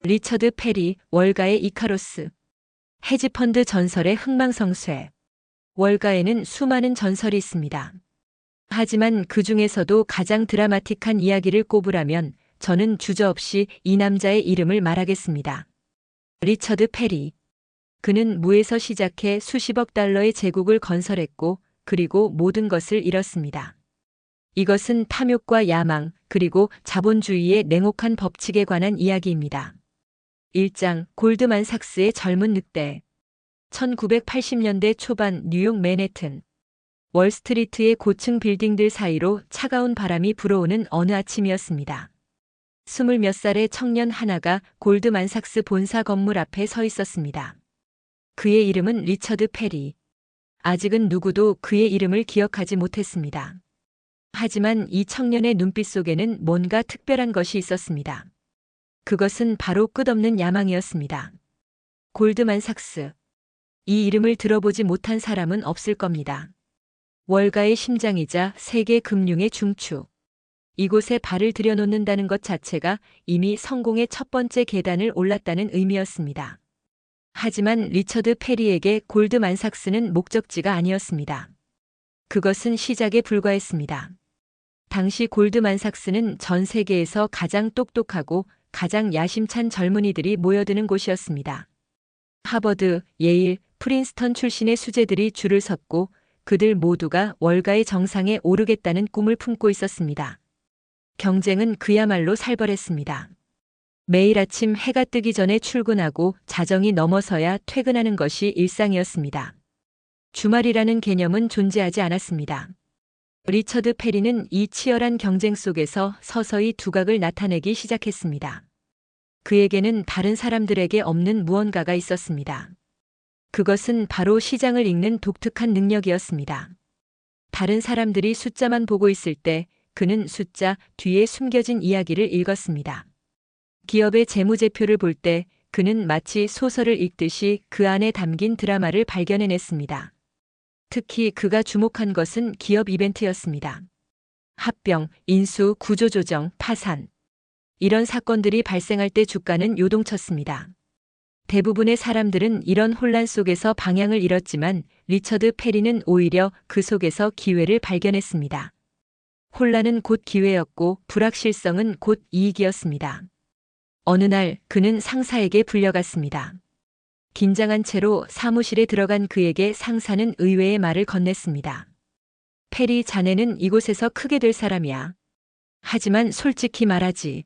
리처드 페리, 월가의 이카로스. 헤지펀드 전설의 흥망성쇠. 월가에는 수많은 전설이 있습니다. 하지만 그 중에서도 가장 드라마틱한 이야기를 꼽으라면 저는 주저없이 이 남자의 이름을 말하겠습니다. 리처드 페리. 그는 무에서 시작해 수십억 달러의 제국을 건설했고 그리고 모든 것을 잃었습니다. 이것은 탐욕과 야망 그리고 자본주의의 냉혹한 법칙에 관한 이야기입니다. 1장 골드만삭스의 젊은 늑대. 1980년대 초반 뉴욕 맨해튼. 월스트리트의 고층 빌딩들 사이로 차가운 바람이 불어오는 어느 아침이었습니다. 20몇 살의 청년 하나가 골드만삭스 본사 건물 앞에 서 있었습니다. 그의 이름은 리처드 페리. 아직은 누구도 그의 이름을 기억하지 못했습니다. 하지만 이 청년의 눈빛 속에는 뭔가 특별한 것이 있었습니다. 그것은 바로 끝없는 야망이었습니다. 골드만삭스. 이 이름을 들어보지 못한 사람은 없을 겁니다. 월가의 심장이자 세계 금융의 중추. 이곳에 발을 들여놓는다는 것 자체가 이미 성공의 첫 번째 계단을 올랐다는 의미였습니다. 하지만 리처드 페리에게 골드만삭스는 목적지가 아니었습니다. 그것은 시작에 불과했습니다. 당시 골드만삭스는 전 세계에서 가장 똑똑하고 가장 야심찬 젊은이들이 모여드는 곳이었습니다. 하버드, 예일, 프린스턴 출신의 수재들이 줄을 섰고 그들 모두가 월가의 정상에 오르겠다는 꿈을 품고 있었습니다. 경쟁은 그야말로 살벌했습니다. 매일 아침 해가 뜨기 전에 출근하고 자정이 넘어서야 퇴근하는 것이 일상이었습니다. 주말이라는 개념은 존재하지 않았습니다. 리처드 페리는 이 치열한 경쟁 속에서 서서히 두각을 나타내기 시작했습니다. 그에게는 다른 사람들에게 없는 무언가가 있었습니다. 그것은 바로 시장을 읽는 독특한 능력이었습니다. 다른 사람들이 숫자만 보고 있을 때 그는 숫자 뒤에 숨겨진 이야기를 읽었습니다. 기업의 재무제표를 볼 때 그는 마치 소설을 읽듯이 그 안에 담긴 드라마를 발견해냈습니다. 특히 그가 주목한 것은 기업 이벤트였습니다. 합병, 인수, 구조조정, 파산. 이런 사건들이 발생할 때 주가는 요동쳤습니다. 대부분의 사람들은 이런 혼란 속에서 방향을 잃었지만 리처드 페리는 오히려 그 속에서 기회를 발견했습니다. 혼란은 곧 기회였고 불확실성은 곧 이익이었습니다. 어느 날 그는 상사에게 불려갔습니다. 긴장한 채로 사무실에 들어간 그에게 상사는 의외의 말을 건넸습니다. 페리, 자네는 이곳에서 크게 될 사람이야. 하지만 솔직히 말하지.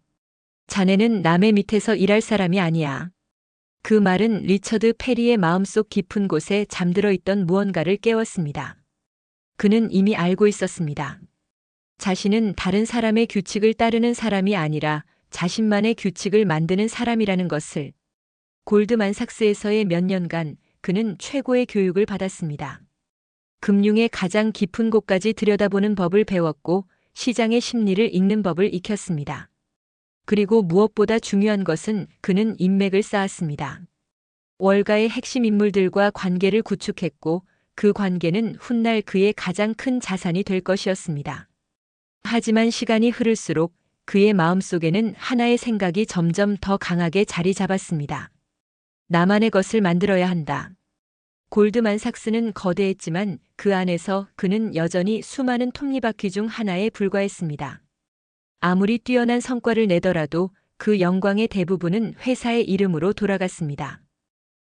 자네는 남의 밑에서 일할 사람이 아니야. 그 말은 리처드 페리의 마음속 깊은 곳에 잠들어 있던 무언가를 깨웠습니다. 그는 이미 알고 있었습니다. 자신은 다른 사람의 규칙을 따르는 사람이 아니라 자신만의 규칙을 만드는 사람이라는 것을. 골드만삭스에서의 몇 년간 그는 최고의 교육을 받았습니다. 금융의 가장 깊은 곳까지 들여다보는 법을 배웠고 시장의 심리를 읽는 법을 익혔습니다. 그리고 무엇보다 중요한 것은 그는 인맥을 쌓았습니다. 월가의 핵심 인물들과 관계를 구축했고 그 관계는 훗날 그의 가장 큰 자산이 될 것이었습니다. 하지만 시간이 흐를수록 그의 마음속에는 하나의 생각이 점점 더 강하게 자리 잡았습니다. 나만의 것을 만들어야 한다. 골드만삭스는 거대했지만 그 안에서 그는 여전히 수많은 톱니바퀴 중 하나에 불과했습니다. 아무리 뛰어난 성과를 내더라도 그 영광의 대부분은 회사의 이름으로 돌아갔습니다.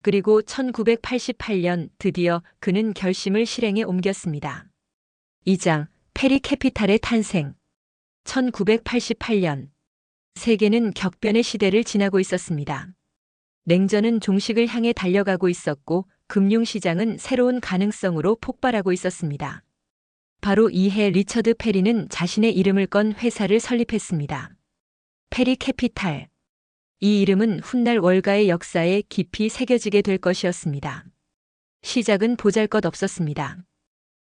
그리고 1988년 드디어 그는 결심을 실행에 옮겼습니다. 2장 페리 캐피탈의 탄생. 1988년 세계는 격변의 시대를 지나고 있었습니다. 냉전은 종식을 향해 달려가고 있었고 금융시장은 새로운 가능성으로 폭발하고 있었습니다. 바로 이해 리처드 페리는 자신의 이름을 건 회사를 설립했습니다. 페리 캐피탈. 이 이름은 훗날 월가의 역사에 깊이 새겨지게 될 것이었습니다. 시작은 보잘것없었습니다.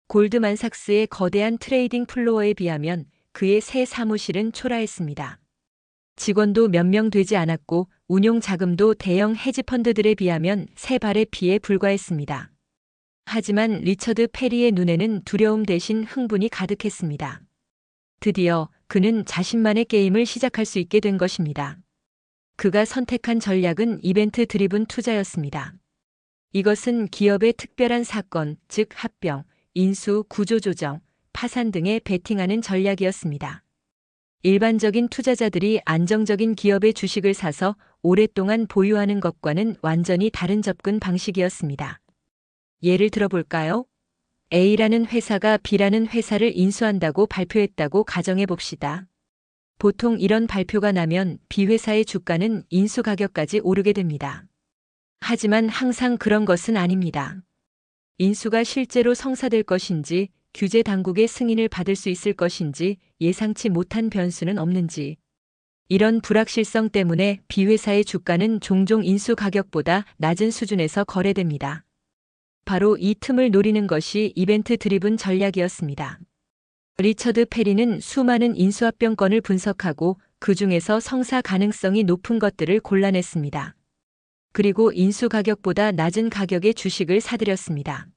골드만삭스의 거대한 트레이딩 플로어에 비하면 그의 새 사무실은 초라했습니다. 직원도 몇 명 되지 않았고 운용 자금도 대형 헤지펀드들에 비하면 세 발의 피에 불과했습니다. 하지만 리처드 페리의 눈에는 두려움 대신 흥분이 가득했습니다. 드디어 그는 자신만의 게임을 시작할 수 있게 된 것입니다. 그가 선택한 전략은 이벤트 드리븐 투자였습니다. 이것은 기업의 특별한 사건, 즉 합병, 인수, 구조조정, 파산 등에 베팅하는 전략이었습니다. 일반적인 투자자들이 안정적인 기업의 주식을 사서 오랫동안 보유하는 것과는 완전히 다른 접근 방식이었습니다. 예를 들어볼까요? A라는 회사가 B라는 회사를 인수한다고 발표했다고 가정해 봅시다. 보통 이런 발표가 나면 B회사의 주가는 인수 가격까지 오르게 됩니다. 하지만 항상 그런 것은 아닙니다. 인수가 실제로 성사될 것인지, 규제 당국의 승인을 받을 수 있을 것인지, 예상치 못한 변수는 없는지. 이런 불확실성 때문에 B회사의 주가는 종종 인수 가격보다 낮은 수준에서 거래됩니다. 바로 이 틈을 노리는 것이 이벤트 드리븐 전략이었습니다. 리처드 페리는 수많은 인수합병 건을 분석하고 그 중에서 성사 가능성이 높은 것들을 골라냈습니다. 그리고 인수 가격보다 낮은 가격의 주식을 사들였습니다.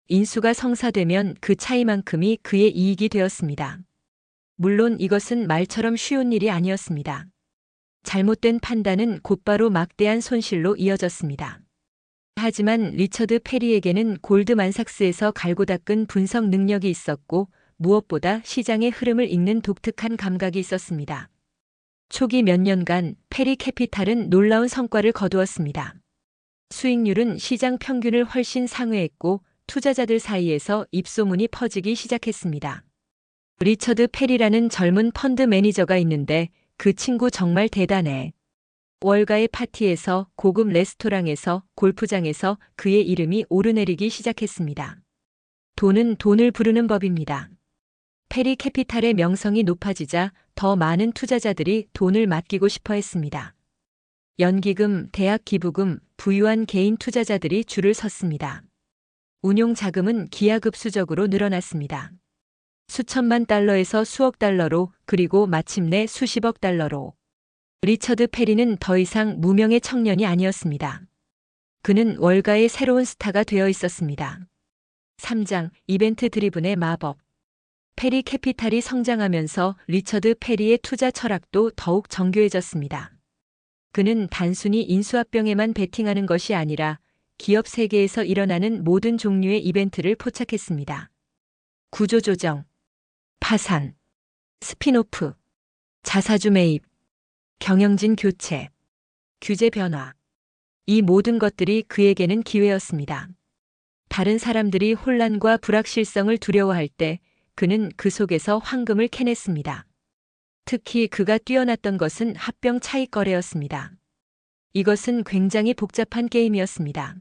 인수가 성사되면 그 차이만큼이 그의 이익이 되었습니다. 물론 이것은 말처럼 쉬운 일이 아니었습니다. 잘못된 판단은 곧바로 막대한 손실로 이어졌습니다. 하지만 리처드 페리에게는 골드만삭스에서 갈고 닦은 분석 능력이 있었고 무엇보다 시장의 흐름을 읽는 독특한 감각이 있었습니다. 초기 몇 년간 페리 캐피탈은 놀라운 성과를 거두었습니다. 수익률은 시장 평균을 훨씬 상회했고 투자자들 사이에서 입소문이 퍼지기 시작했습니다. 리처드 페리라는 젊은 펀드 매니저가 있는데 그 친구 정말 대단해. 월가의 파티에서, 고급 레스토랑에서, 골프장에서 그의 이름이 오르내리기 시작했습니다. 돈은 돈을 부르는 법입니다. 페리 캐피탈의 명성이 높아지자 더 많은 투자자들이 돈을 맡기고 싶어 했습니다. 연기금, 대학 기부금, 부유한 개인 투자자들이 줄을 섰습니다. 운용 자금은 기하급수적으로 늘어났습니다. 수천만 달러에서 수억 달러로, 그리고 마침내 수십억 달러로. 리처드 페리는 더 이상 무명의 청년이 아니었습니다. 그는 월가의 새로운 스타가 되어 있었습니다. 3장 이벤트 드리븐의 마법. 페리 캐피탈이 성장하면서 리처드 페리의 투자 철학도 더욱 정교해졌습니다. 그는 단순히 인수합병에만 베팅하는 것이 아니라 기업 세계에서 일어나는 모든 종류의 이벤트를 포착했습니다. 구조조정, 파산, 스핀오프, 자사주 매입, 경영진 교체, 규제 변화. 이 모든 것들이 그에게는 기회였습니다. 다른 사람들이 혼란과 불확실성을 두려워할 때 그는 그 속에서 황금을 캐냈습니다. 특히 그가 뛰어났던 것은 합병 차익 거래였습니다. 이것은 굉장히 복잡한 게임이었습니다.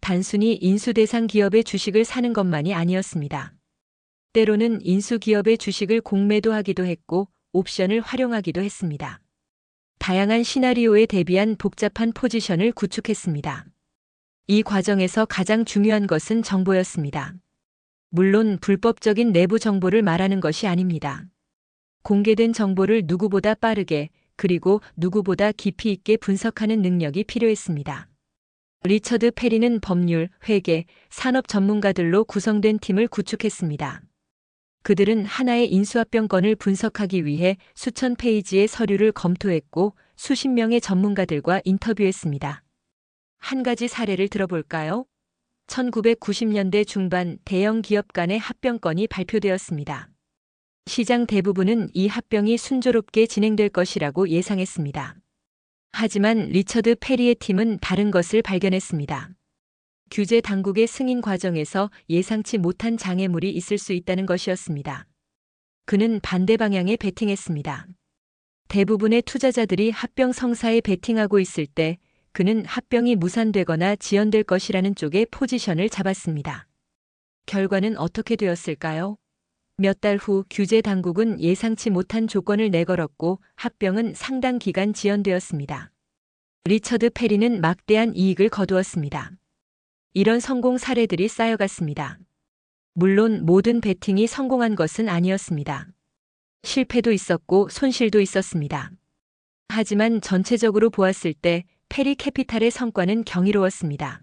단순히 인수 대상 기업의 주식을 사는 것만이 아니었습니다. 때로는 인수 기업의 주식을 공매도하기도 했고 옵션을 활용하기도 했습니다. 다양한 시나리오에 대비한 복잡한 포지션을 구축했습니다. 이 과정에서 가장 중요한 것은 정보였습니다. 물론 불법적인 내부 정보를 말하는 것이 아닙니다. 공개된 정보를 누구보다 빠르게 그리고 누구보다 깊이 있게 분석하는 능력이 필요했습니다. 리처드 페리는 법률, 회계, 산업 전문가들로 구성된 팀을 구축했습니다. 그들은 하나의 인수합병 건을 분석하기 위해 수천 페이지의 서류를 검토했고 수십 명의 전문가들과 인터뷰했습니다. 한 가지 사례를 들어볼까요? 1990년대 중반 대형 기업 간의 합병건이 발표되었습니다. 시장 대부분은 이 합병이 순조롭게 진행될 것이라고 예상했습니다. 하지만 리처드 페리의 팀은 다른 것을 발견했습니다. 규제 당국의 승인 과정에서 예상치 못한 장애물이 있을 수 있다는 것이었습니다. 그는 반대 방향에 베팅했습니다. 대부분의 투자자들이 합병 성사에 베팅하고 있을 때 그는 합병이 무산되거나 지연될 것이라는 쪽에 포지션을 잡았습니다. 결과는 어떻게 되었을까요? 몇 달 후 규제 당국은 예상치 못한 조건을 내걸었고 합병은 상당 기간 지연되었습니다. 리처드 페리는 막대한 이익을 거두었습니다. 이런 성공 사례들이 쌓여갔습니다. 물론 모든 베팅이 성공한 것은 아니었습니다. 실패도 있었고 손실도 있었습니다. 하지만 전체적으로 보았을 때 페리 캐피탈의 성과는 경이로웠습니다.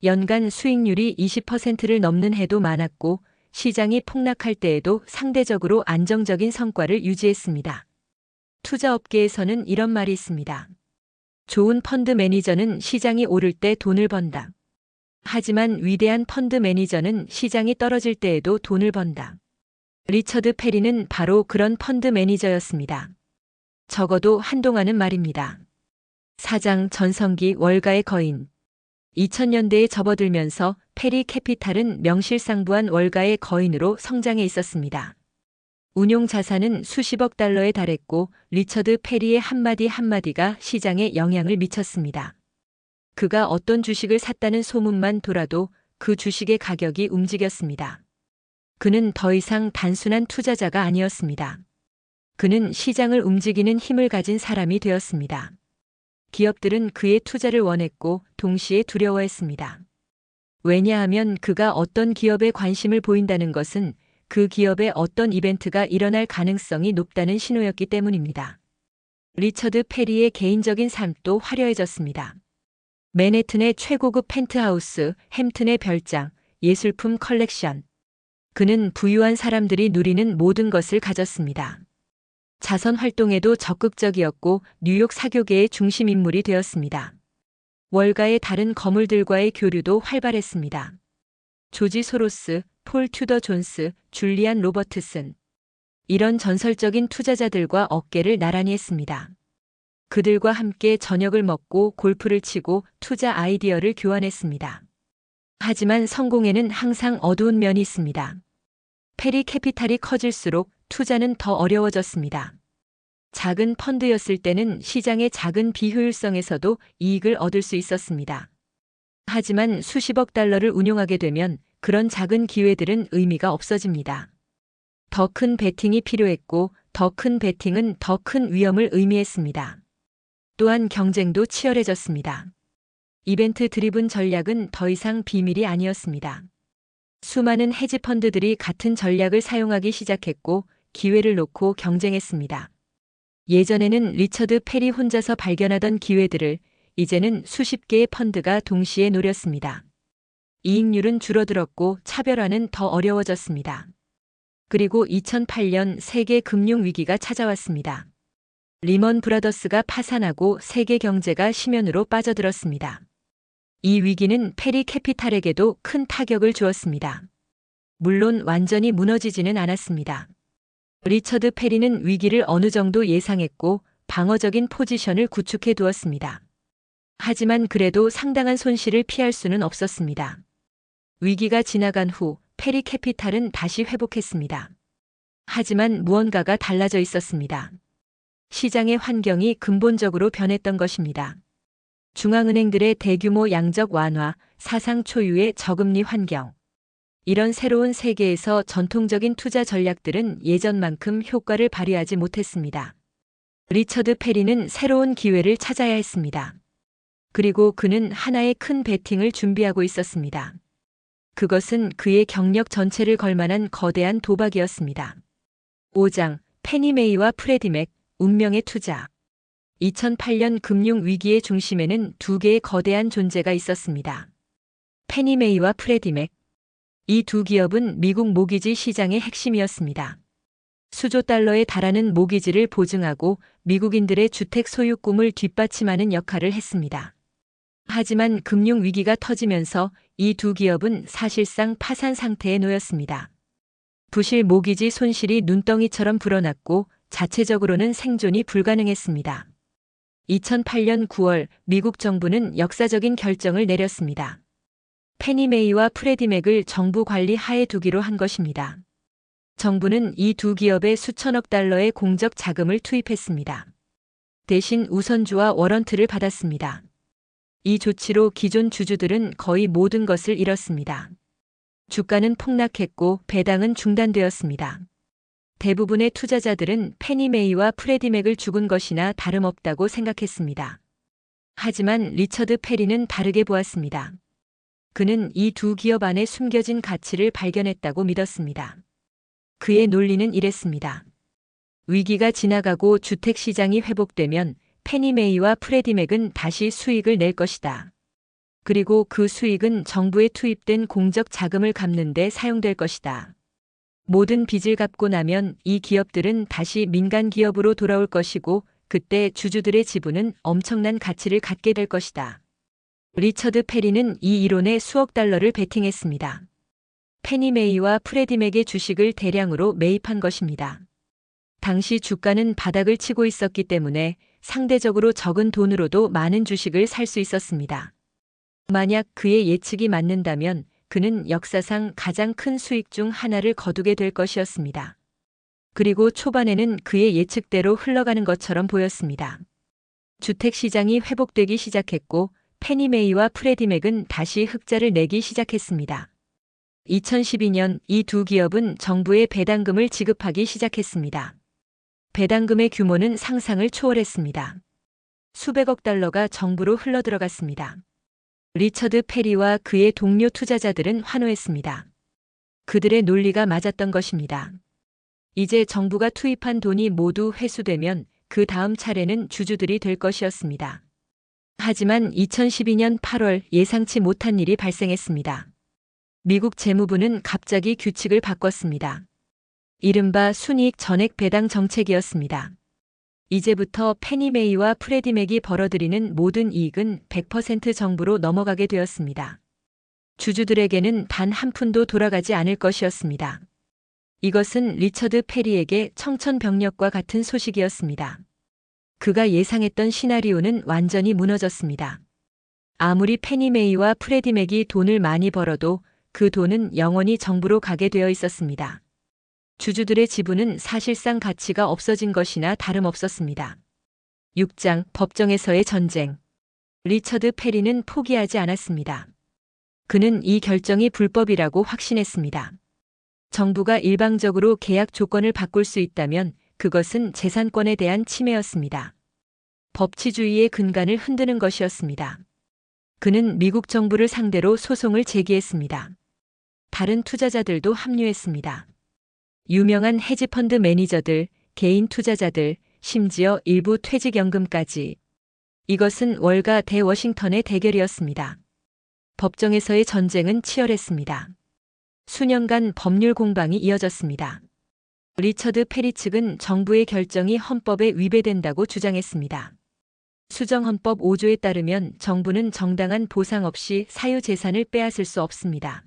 연간 수익률이 20%를 넘는 해도 많았고 시장이 폭락할 때에도 상대적으로 안정적인 성과를 유지했습니다. 투자업계에서는 이런 말이 있습니다. 좋은 펀드 매니저는 시장이 오를 때 돈을 번다. 하지만 위대한 펀드 매니저는 시장이 떨어질 때에도 돈을 번다. 리처드 페리는 바로 그런 펀드 매니저였습니다. 적어도 한동안은 말입니다. 사장 전성기 월가의 거인. 2000년대에 접어들면서 페리 캐피탈은 명실상부한 월가의 거인으로 성장해 있었습니다. 운용 자산은 수십억 달러에 달했고 리처드 페리의 한마디 한마디가 시장에 영향을 미쳤습니다. 그가 어떤 주식을 샀다는 소문만 돌아도 그 주식의 가격이 움직였습니다. 그는 더 이상 단순한 투자자가 아니었습니다. 그는 시장을 움직이는 힘을 가진 사람이 되었습니다. 기업들은 그의 투자를 원했고 동시에 두려워했습니다. 왜냐하면 그가 어떤 기업에 관심을 보인다는 것은 그 기업에 어떤 이벤트가 일어날 가능성이 높다는 신호였기 때문입니다. 리처드 페리의 개인적인 삶도 화려해졌습니다. 맨해튼의 최고급 펜트하우스, 햄튼의 별장, 예술품 컬렉션. 그는 부유한 사람들이 누리는 모든 것을 가졌습니다. 자선 활동에도 적극적이었고 뉴욕 사교계의 중심 인물이 되었습니다. 월가의 다른 거물들과의 교류도 활발했습니다. 조지 소로스, 폴 튜더 존스, 줄리안 로버트슨. 이런 전설적인 투자자들과 어깨를 나란히 했습니다. 그들과 함께 저녁을 먹고 골프를 치고 투자 아이디어를 교환했습니다. 하지만 성공에는 항상 어두운 면이 있습니다. 페리 캐피탈이 커질수록 투자는 더 어려워졌습니다. 작은 펀드였을 때는 시장의 작은 비효율성에서도 이익을 얻을 수 있었습니다. 하지만 수십억 달러를 운용하게 되면 그런 작은 기회들은 의미가 없어집니다. 더 큰 베팅이 필요했고 더 큰 베팅은 더 큰 위험을 의미했습니다. 또한 경쟁도 치열해졌습니다. 이벤트 드리븐 전략은 더 이상 비밀이 아니었습니다. 수많은 헤지펀드들이 같은 전략을 사용하기 시작했고 기회를 놓고 경쟁했습니다. 예전에는 리처드 페리 혼자서 발견하던 기회들을 이제는 수십 개의 펀드가 동시에 노렸습니다. 이익률은 줄어들었고 차별화는 더 어려워졌습니다. 그리고 2008년 세계 금융 위기가 찾아왔습니다. 리먼 브라더스가 파산하고 세계 경제가 심연으로 빠져들었습니다. 이 위기는 페리 캐피탈에게도 큰 타격을 주었습니다. 물론 완전히 무너지지는 않았습니다. 리처드 페리는 위기를 어느 정도 예상했고 방어적인 포지션을 구축해 두었습니다. 하지만 그래도 상당한 손실을 피할 수는 없었습니다. 위기가 지나간 후 페리 캐피탈은 다시 회복했습니다. 하지만 무언가가 달라져 있었습니다. 시장의 환경이 근본적으로 변했던 것입니다. 중앙은행들의 대규모 양적 완화, 사상 초유의 저금리 환경. 이런 새로운 세계에서 전통적인 투자 전략들은 예전만큼 효과를 발휘하지 못했습니다. 리처드 페리는 새로운 기회를 찾아야 했습니다. 그리고 그는 하나의 큰 베팅을 준비하고 있었습니다. 그것은 그의 경력 전체를 걸만한 거대한 도박이었습니다. 5장, 페니 메이와 프레디 맥, 운명의 투자. 2008년 금융 위기의 중심에는 두 개의 거대한 존재가 있었습니다. 페니 메이와 프레디 맥. 이 두 기업은 미국 모기지 시장의 핵심이었습니다. 수조 달러에 달하는 모기지를 보증하고 미국인들의 주택 소유 꿈을 뒷받침하는 역할을 했습니다. 하지만 금융 위기가 터지면서 이 두 기업은 사실상 파산 상태에 놓였습니다. 부실 모기지 손실이 눈덩이처럼 불어났고 자체적으로는 생존이 불가능했습니다. 2008년 9월 미국 정부는 역사적인 결정을 내렸습니다. 페니 메이와 프레디 맥을 정부 관리 하에 두기로 한 것입니다. 정부는 이 두 기업에 수천억 달러의 공적 자금을 투입했습니다. 대신 우선주와 워런트를 받았습니다. 이 조치로 기존 주주들은 거의 모든 것을 잃었습니다. 주가는 폭락했고 배당은 중단되었습니다. 대부분의 투자자들은 페니 메이와 프레디 맥을 죽은 것이나 다름없다고 생각했습니다. 하지만 리처드 페리는 다르게 보았습니다. 그는 이 두 기업 안에 숨겨진 가치를 발견했다고 믿었습니다. 그의 논리는 이랬습니다. 위기가 지나가고 주택시장이 회복되면 페니 메이와 프레디 맥은 다시 수익을 낼 것이다. 그리고 그 수익은 정부에 투입된 공적 자금을 갚는 데 사용될 것이다. 모든 빚을 갚고 나면 이 기업들은 다시 민간 기업으로 돌아올 것이고 그때 주주들의 지분은 엄청난 가치를 갖게 될 것이다. 리처드 페리는 이 이론에 수억 달러를 베팅했습니다. 페니 메이와 프레디 맥의 주식을 대량으로 매입한 것입니다. 당시 주가는 바닥을 치고 있었기 때문에 상대적으로 적은 돈으로도 많은 주식을 살 수 있었습니다. 만약 그의 예측이 맞는다면 그는 역사상 가장 큰 수익 중 하나를 거두게 될 것이었습니다. 그리고 초반에는 그의 예측대로 흘러가는 것처럼 보였습니다. 주택시장이 회복되기 시작했고 페니 메이와 프레디 맥은 다시 흑자를 내기 시작했습니다. 2012년 이 두 기업은 정부에 배당금을 지급하기 시작했습니다. 배당금의 규모는 상상을 초월했습니다. 수백억 달러가 정부로 흘러들어갔습니다. 리처드 페리와 그의 동료 투자자들은 환호했습니다. 그들의 논리가 맞았던 것입니다. 이제 정부가 투입한 돈이 모두 회수되면 그 다음 차례는 주주들이 될 것이었습니다. 하지만 2012년 8월 예상치 못한 일이 발생했습니다. 미국 재무부는 갑자기 규칙을 바꿨습니다. 이른바 순이익 전액 배당 정책이었습니다. 이제부터 페니 메이와 프레디 맥이 벌어들이는 모든 이익은 100% 정부로 넘어가게 되었습니다. 주주들에게는 단 한 푼도 돌아가지 않을 것이었습니다. 이것은 리처드 페리에게 청천벽력과 같은 소식이었습니다. 그가 예상했던 시나리오는 완전히 무너졌습니다. 아무리 페니 메이와 프레디 맥이 돈을 많이 벌어도 그 돈은 영원히 정부로 가게 되어 있었습니다. 주주들의 지분은 사실상 가치가 없어진 것이나 다름없었습니다. 6장 법정에서의 전쟁. 리처드 페리는 포기하지 않았습니다. 그는 이 결정이 불법이라고 확신했습니다. 정부가 일방적으로 계약 조건을 바꿀 수 있다면 그것은 재산권에 대한 침해였습니다. 법치주의의 근간을 흔드는 것이었습니다. 그는 미국 정부를 상대로 소송을 제기했습니다. 다른 투자자들도 합류했습니다. 유명한 헤지펀드 매니저들, 개인 투자자들, 심지어 일부 퇴직연금까지. 이것은 월가 대 워싱턴의 대결이었습니다. 법정에서의 전쟁은 치열했습니다. 수년간 법률 공방이 이어졌습니다. 리처드 페리 측은 정부의 결정이 헌법에 위배된다고 주장했습니다. 수정헌법 5조에 따르면 정부는 정당한 보상 없이 사유재산을 빼앗을 수 없습니다.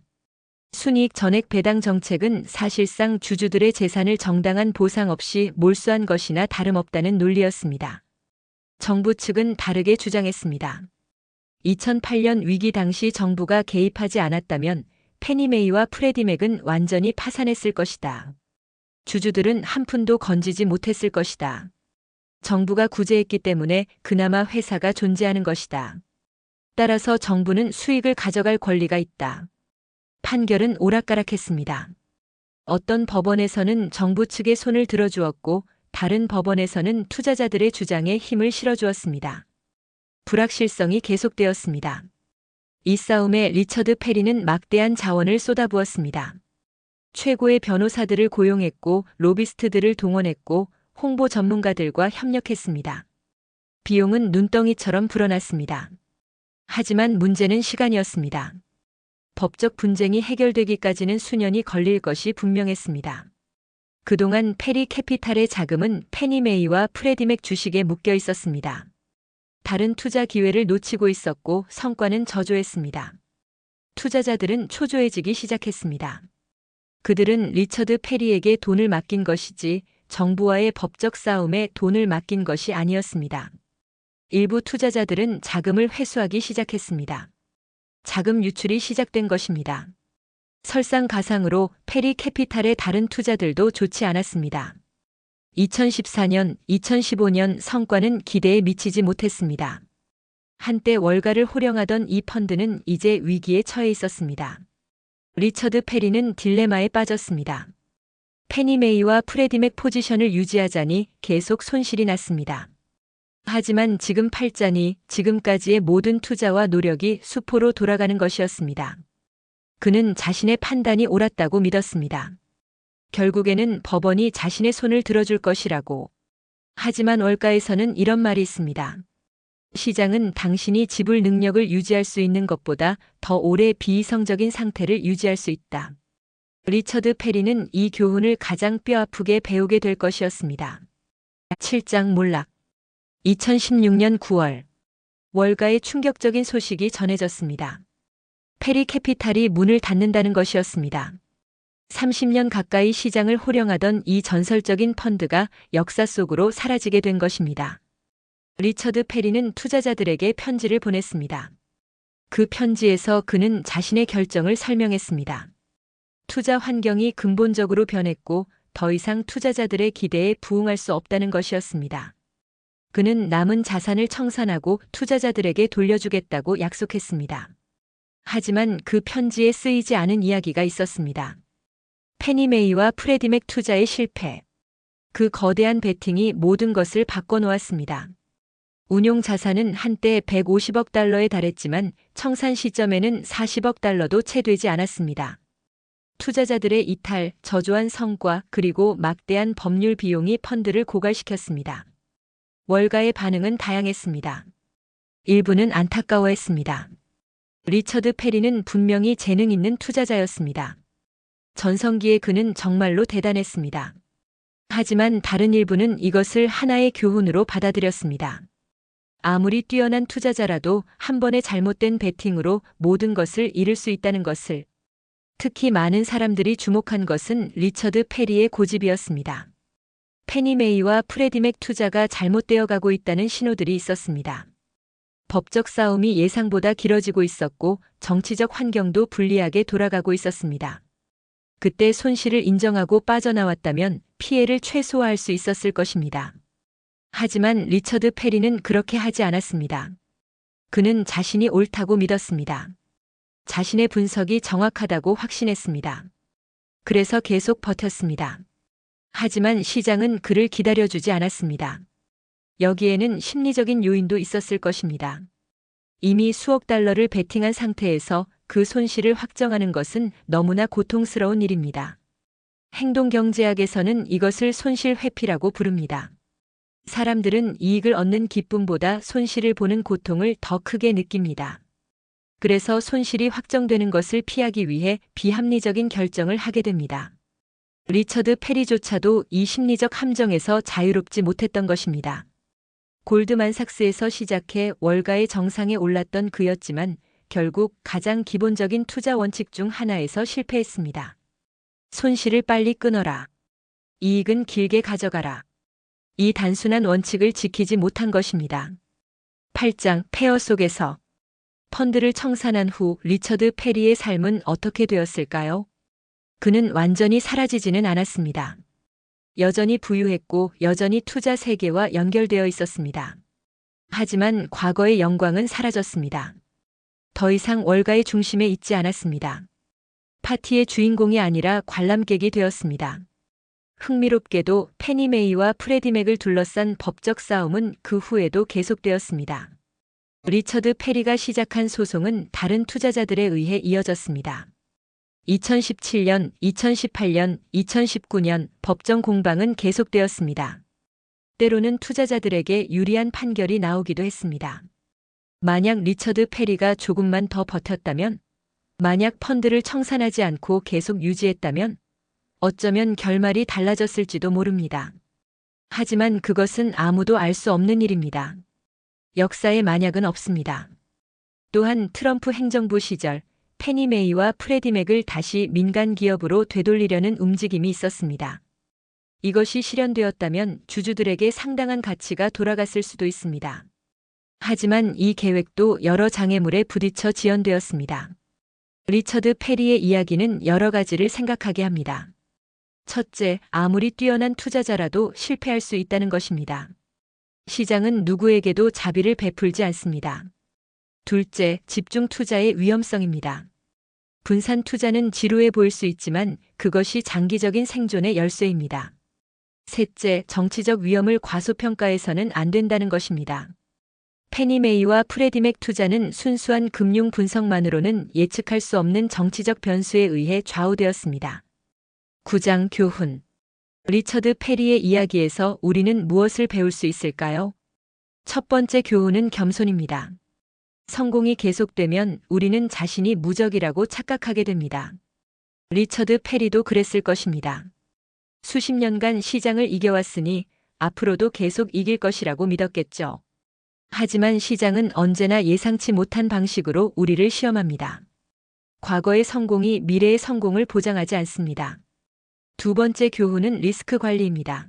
순이익 전액 배당 정책은 사실상 주주들의 재산을 정당한 보상 없이 몰수한 것이나 다름없다는 논리였습니다. 정부 측은 다르게 주장했습니다. 2008년 위기 당시 정부가 개입하지 않았다면 페니 메이와 프레디 맥은 완전히 파산했을 것이다. 주주들은 한 푼도 건지지 못했을 것이다. 정부가 구제했기 때문에 그나마 회사가 존재하는 것이다. 따라서 정부는 수익을 가져갈 권리가 있다. 판결은 오락가락했습니다. 어떤 법원에서는 정부 측의 손을 들어주었고 다른 법원에서는 투자자들의 주장에 힘을 실어주었습니다. 불확실성이 계속되었습니다. 이 싸움에 리처드 페리는 막대한 자원을 쏟아부었습니다. 최고의 변호사들을 고용했고 로비스트들을 동원했고 홍보 전문가들과 협력했습니다. 비용은 눈덩이처럼 불어났습니다. 하지만 문제는 시간이었습니다. 법적 분쟁이 해결되기까지는 수년이 걸릴 것이 분명했습니다. 그동안 페리 캐피탈의 자금은 페니 메이와 프레디 맥 주식에 묶여 있었습니다. 다른 투자 기회를 놓치고 있었고 성과는 저조했습니다. 투자자들은 초조해지기 시작했습니다. 그들은 리처드 페리에게 돈을 맡긴 것이지 정부와의 법적 싸움에 돈을 맡긴 것이 아니었습니다. 일부 투자자들은 자금을 회수하기 시작했습니다. 자금 유출이 시작된 것입니다. 설상가상으로 페리 캐피탈의 다른 투자들도 좋지 않았습니다. 2014년, 2015년 성과는 기대에 미치지 못했습니다. 한때 월가를 호령하던 이 펀드는 이제 위기에 처해 있었습니다. 리처드 페리는 딜레마에 빠졌습니다. 페니 메이와 프레디 맥 포지션을 유지하자니 계속 손실이 났습니다. 하지만 지금 팔자니 지금까지의 모든 투자와 노력이 수포로 돌아가는 것이었습니다. 그는 자신의 판단이 옳았다고 믿었습니다. 결국에는 법원이 자신의 손을 들어줄 것이라고. 하지만 월가에서는 이런 말이 있습니다. 시장은 당신이 지불 능력을 유지할 수 있는 것보다 더 오래 비이성적인 상태를 유지할 수 있다. 리처드 페리는 이 교훈을 가장 뼈아프게 배우게 될 것이었습니다. 7장 몰락. 2016년 9월, 월가의 충격적인 소식이 전해졌습니다. 페리 캐피탈이 문을 닫는다는 것이었습니다. 30년 가까이 시장을 호령하던 이 전설적인 펀드가 역사 속으로 사라지게 된 것입니다. 리처드 페리는 투자자들에게 편지를 보냈습니다. 그 편지에서 그는 자신의 결정을 설명했습니다. 투자 환경이 근본적으로 변했고 더 이상 투자자들의 기대에 부응할 수 없다는 것이었습니다. 그는 남은 자산을 청산하고 투자자들에게 돌려주겠다고 약속했습니다. 하지만 그 편지에 쓰이지 않은 이야기가 있었습니다. 페니 메이와 프레디 맥 투자의 실패. 그 거대한 베팅이 모든 것을 바꿔놓았습니다. 운용 자산은 한때 150억 달러에 달했지만 청산 시점에는 40억 달러도 채 되지 않았습니다. 투자자들의 이탈, 저조한 성과 그리고 막대한 법률 비용이 펀드를 고갈시켰습니다. 월가의 반응은 다양했습니다. 일부는 안타까워했습니다. 리처드 페리는 분명히 재능 있는 투자자였습니다. 전성기에 그는 정말로 대단했습니다. 하지만 다른 일부는 이것을 하나의 교훈으로 받아들였습니다. 아무리 뛰어난 투자자라도 한 번의 잘못된 베팅으로 모든 것을 잃을 수 있다는 것을, 특히 많은 사람들이 주목한 것은 리처드 페리의 고집이었습니다. 페니 메이와 프레디 맥 투자가 잘못되어 가고 있다는 신호들이 있었습니다. 법적 싸움이 예상보다 길어지고 있었고 정치적 환경도 불리하게 돌아가고 있었습니다. 그때 손실을 인정하고 빠져나왔다면 피해를 최소화할 수 있었을 것입니다. 하지만 리처드 페리는 그렇게 하지 않았습니다. 그는 자신이 옳다고 믿었습니다. 자신의 분석이 정확하다고 확신했습니다. 그래서 계속 버텼습니다. 하지만 시장은 그를 기다려주지 않았습니다. 여기에는 심리적인 요인도 있었을 것입니다. 이미 수억 달러를 베팅한 상태에서 그 손실을 확정하는 것은 너무나 고통스러운 일입니다. 행동경제학에서는 이것을 손실 회피라고 부릅니다. 사람들은 이익을 얻는 기쁨보다 손실을 보는 고통을 더 크게 느낍니다. 그래서 손실이 확정되는 것을 피하기 위해 비합리적인 결정을 하게 됩니다. 리처드 페리조차도 이 심리적 함정에서 자유롭지 못했던 것입니다. 골드만삭스에서 시작해 월가의 정상에 올랐던 그였지만 결국 가장 기본적인 투자 원칙 중 하나에서 실패했습니다. 손실을 빨리 끊어라. 이익은 길게 가져가라. 이 단순한 원칙을 지키지 못한 것입니다. 8장 폐허 속에서 펀드를 청산한 후 리처드 페리의 삶은 어떻게 되었을까요? 그는 완전히 사라지지는 않았습니다. 여전히 부유했고 여전히 투자 세계와 연결되어 있었습니다. 하지만 과거의 영광은 사라졌습니다. 더 이상 월가의 중심에 있지 않았습니다. 파티의 주인공이 아니라 관람객이 되었습니다. 흥미롭게도 페니 메이와 프레디 맥을 둘러싼 법적 싸움은 그 후에도 계속되었습니다. 리처드 페리가 시작한 소송은 다른 투자자들에 의해 이어졌습니다. 2017년, 2018년, 2019년 법정 공방은 계속되었습니다. 때로는 투자자들에게 유리한 판결이 나오기도 했습니다. 만약 리처드 페리가 조금만 더 버텼다면, 만약 펀드를 청산하지 않고 계속 유지했다면, 어쩌면 결말이 달라졌을지도 모릅니다. 하지만 그것은 아무도 알 수 없는 일입니다. 역사에 만약은 없습니다. 또한 트럼프 행정부 시절, 페니 메이와 프레디 맥을 다시 민간 기업으로 되돌리려는 움직임이 있었습니다. 이것이 실현되었다면 주주들에게 상당한 가치가 돌아갔을 수도 있습니다. 하지만 이 계획도 여러 장애물에 부딪혀 지연되었습니다. 리처드 페리의 이야기는 여러 가지를 생각하게 합니다. 첫째, 아무리 뛰어난 투자자라도 실패할 수 있다는 것입니다. 시장은 누구에게도 자비를 베풀지 않습니다. 둘째, 집중 투자의 위험성입니다. 분산 투자는 지루해 보일 수 있지만 그것이 장기적인 생존의 열쇠입니다. 셋째, 정치적 위험을 과소평가해서는 안 된다는 것입니다. 페니 메이와 프레디 맥 투자는 순수한 금융 분석만으로는 예측할 수 없는 정치적 변수에 의해 좌우되었습니다. 9장 교훈. 리처드 페리의 이야기에서 우리는 무엇을 배울 수 있을까요? 첫 번째 교훈은 겸손입니다. 성공이 계속되면 우리는 자신이 무적이라고 착각하게 됩니다. 리처드 페리도 그랬을 것입니다. 수십 년간 시장을 이겨왔으니 앞으로도 계속 이길 것이라고 믿었겠죠. 하지만 시장은 언제나 예상치 못한 방식으로 우리를 시험합니다. 과거의 성공이 미래의 성공을 보장하지 않습니다. 두 번째 교훈은 리스크 관리입니다.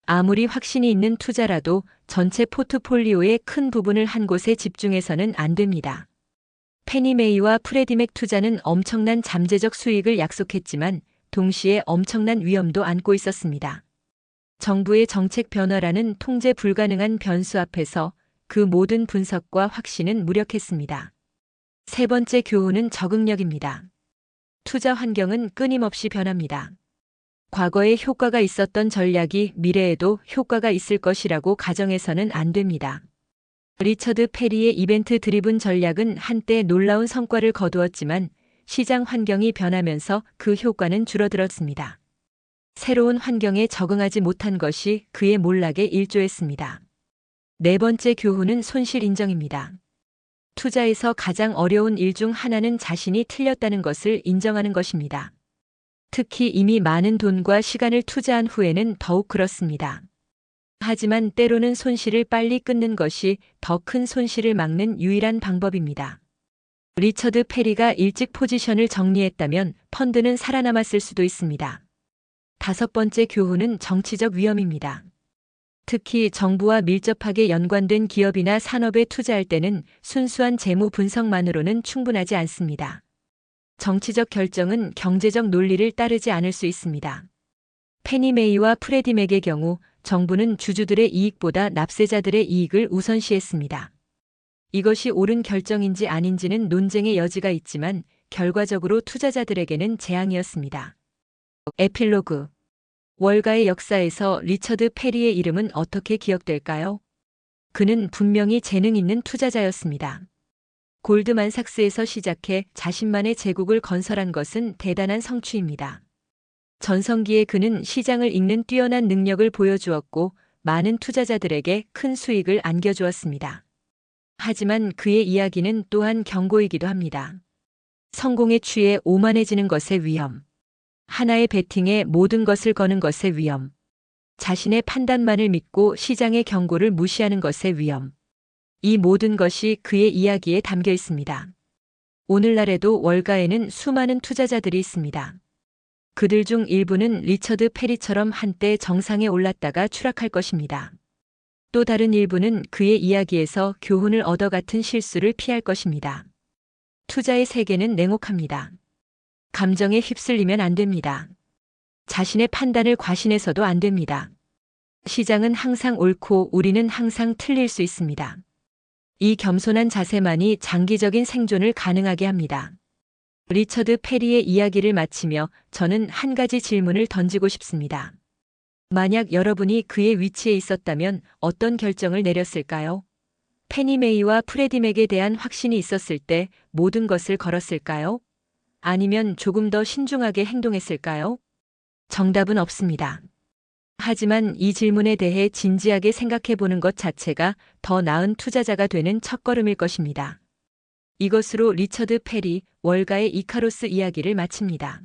아무리 확신이 있는 투자라도 전체 포트폴리오의 큰 부분을 한 곳에 집중해서는 안 됩니다. 페니메이와 프레디맥 투자는 엄청난 잠재적 수익을 약속했지만 동시에 엄청난 위험도 안고 있었습니다. 정부의 정책 변화라는 통제 불가능한 변수 앞에서 그 모든 분석과 확신은 무력했습니다. 세 번째 교훈은 적응력입니다. 투자 환경은 끊임없이 변합니다. 과거에 효과가 있었던 전략이 미래에도 효과가 있을 것이라고 가정해서는 안 됩니다. 리처드 페리의 이벤트 드리븐 전략은 한때 놀라운 성과를 거두었지만 시장 환경이 변하면서 그 효과는 줄어들었습니다. 새로운 환경에 적응하지 못한 것이 그의 몰락에 일조했습니다. 네 번째 교훈은 손실 인정입니다. 투자에서 가장 어려운 일 중 하나는 자신이 틀렸다는 것을 인정하는 것입니다. 특히 이미 많은 돈과 시간을 투자한 후에는 더욱 그렇습니다. 하지만 때로는 손실을 빨리 끊는 것이 더 큰 손실을 막는 유일한 방법입니다. 리처드 페리가 일찍 포지션을 정리했다면 펀드는 살아남았을 수도 있습니다. 다섯 번째 교훈은 정치적 위험입니다. 특히 정부와 밀접하게 연관된 기업이나 산업에 투자할 때는 순수한 재무 분석만으로는 충분하지 않습니다. 정치적 결정은 경제적 논리를 따르지 않을 수 있습니다. 페니메이와 프레디맥의 경우 정부는 주주들의 이익보다 납세자들의 이익을 우선시했습니다. 이것이 옳은 결정인지 아닌지는 논쟁의 여지가 있지만 결과적으로 투자자들에게는 재앙이었습니다. 에필로그. 월가의 역사에서 리처드 페리의 이름은 어떻게 기억될까요? 그는 분명히 재능 있는 투자자였습니다. 골드만삭스에서 시작해 자신만의 제국을 건설한 것은 대단한 성취입니다. 전성기에 그는 시장을 읽는 뛰어난 능력을 보여주었고 많은 투자자들에게 큰 수익을 안겨주었습니다. 하지만 그의 이야기는 또한 경고이기도 합니다. 성공에 취해 오만해지는 것의 위험, 하나의 베팅에 모든 것을 거는 것의 위험, 자신의 판단만을 믿고 시장의 경고를 무시하는 것의 위험, 이 모든 것이 그의 이야기에 담겨 있습니다. 오늘날에도 월가에는 수많은 투자자들이 있습니다. 그들 중 일부는 리처드 페리처럼 한때 정상에 올랐다가 추락할 것입니다. 또 다른 일부는 그의 이야기에서 교훈을 얻어 같은 실수를 피할 것입니다. 투자의 세계는 냉혹합니다. 감정에 휩쓸리면 안 됩니다. 자신의 판단을 과신해서도 안 됩니다. 시장은 항상 옳고 우리는 항상 틀릴 수 있습니다. 이 겸손한 자세만이 장기적인 생존을 가능하게 합니다. 리처드 페리의 이야기를 마치며 저는 한 가지 질문을 던지고 싶습니다. 만약 여러분이 그의 위치에 있었다면 어떤 결정을 내렸을까요? 페니메이와 프레디맥에 대한 확신이 있었을 때 모든 것을 걸었을까요? 아니면 조금 더 신중하게 행동했을까요? 정답은 없습니다. 하지만 이 질문에 대해 진지하게 생각해 보는 것 자체가 더 나은 투자자가 되는 첫걸음일 것입니다. 이것으로 리처드 페리, 월가의 이카로스 이야기를 마칩니다.